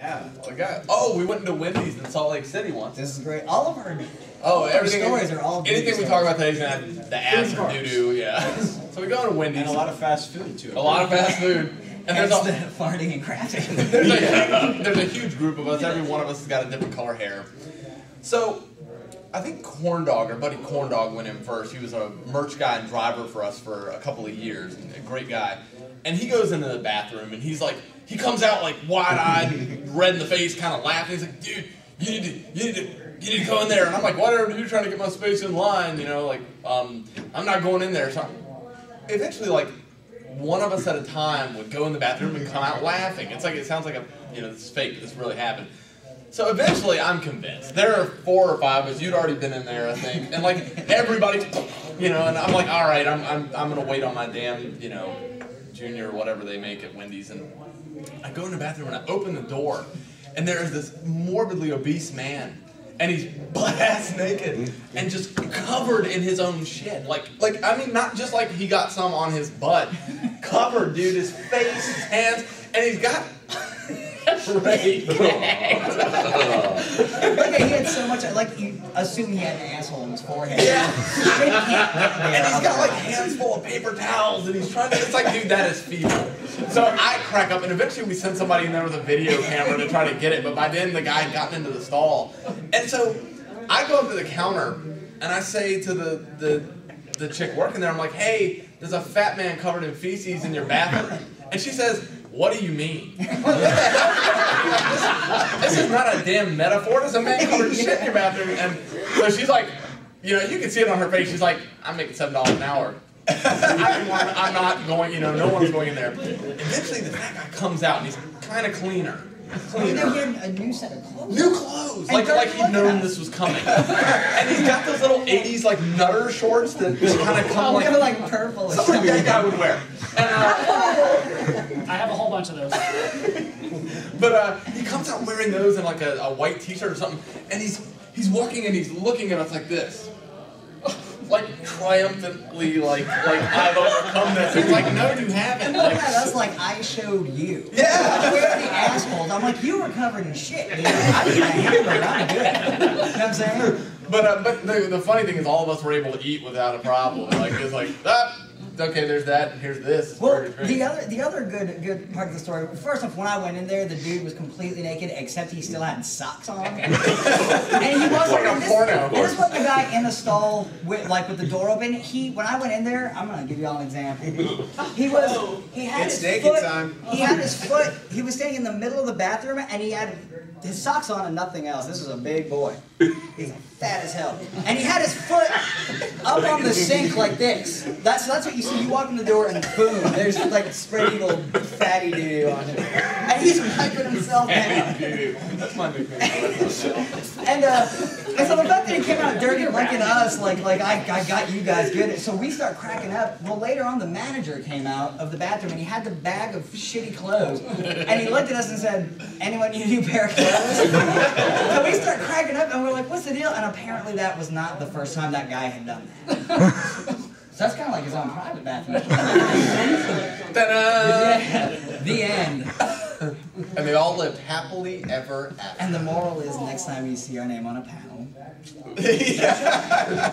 Yeah. Okay. Oh, we went into Wendy's in Salt Lake City once. This is great. All of our everything. stories are all anything we talk about today is gonna have the ass or doo doo. Yeah. So we go to Wendy's. And a lot of fast food too. A lot of fast food. And there's the farting and crafting. there's a huge group of us. Every one of us has got a different color hair. So I think Corn Dog, our buddy Corn Dog, went in first. He was a merch guy and driver for us for a couple of years. A great guy. And he goes into the bathroom and he's like, he comes out like wide-eyed, red in the face, kind of laughing. He's like, dude, you need to go in there. And I'm like, whatever, you're trying to get my space in line, you know, like, I'm not going in there. So eventually, like, one of us at a time would go in the bathroom and come out laughing. It's like, it sounds like this is fake, but this really happened. So eventually, I'm convinced. There are 4 or 5 of us. You'd already been in there, I think, and like everybody, and I'm like, all right, I'm gonna wait on my damn, junior or whatever they make at Wendy's, and I go in the bathroom and I open the door, and there is this morbidly obese man, and he's butt-ass naked and just covered in his own shit. Like I mean, not just like he got some on his butt, covered, dude, his face, his hands, and he's got. Okay, he had so much, like, you assume he had an asshole in his forehead. Yeah. And he's got, like, hands full of paper towels, and he's trying to, it's like, dude, that is feeble. So I crack up, and eventually we send somebody in there with a video camera to try to get it, but by then the guy had gotten into the stall. And so I go up to the counter, and I say to the chick working there, I'm like, hey, there's a fat man covered in feces in your bathroom. And she says, what do you mean? This is not a damn metaphor. There's a man covered in shit in your bathroom. And so she's like, you can see it on her face. She's like, I'm making $7 an hour. I'm not going, no one's going in there. Eventually, the fat guy comes out, and he's kind of cleaner. They're getting a new set of clothes. New clothes! Like he'd known this was coming. And he's got those little 80s, like, nutter shorts that kind of come like purple. Something that guy would wear. I have a whole bunch of those. But he comes out wearing those and like a white t-shirt or something, and he's walking and he's looking at us like this. Like triumphantly, like I've overcome this. It's like, no, you haven't. Like, that's like I showed you. Yeah. We're the assholes. I'm like, you were covered in shit. Dude. I didn't hammer. I'm good. You know what I'm saying? But the funny thing is, all of us were able to eat without a problem. Like it's like okay, there's that, and here's this. Well, the other good part of the story. First off, when I went in there, the dude was completely naked, except he still had socks on, and he was like a porno. And this was the guy in the stall with the door open. When I went in there, I'm gonna give you all an example. He had his foot. He had his foot. He was standing in the middle of the bathroom, and he had his socks on and nothing else. This was a big boy. He's fat as hell, and he had his foot up on the sink like this. That's what you see. You walk in the door and boom, there's like spread eagle fatty dude on him, and he's wiping himself down. That's my nickname. And so the fact that he came out dirty looking at us, like I got you guys good. So we start cracking up. Well, later on, the manager came out of the bathroom and he had the bag of shitty clothes, and he looked at us and said, "Anyone need a new pair of clothes?" So we start cracking up and we're like, "What's the deal?" And apparently that was not the first time that guy had done that. So that's kind of like his own private bathroom. Ta-da! The end. And they all lived happily ever after. And the moral is, next time you see our name on a panel. Yeah.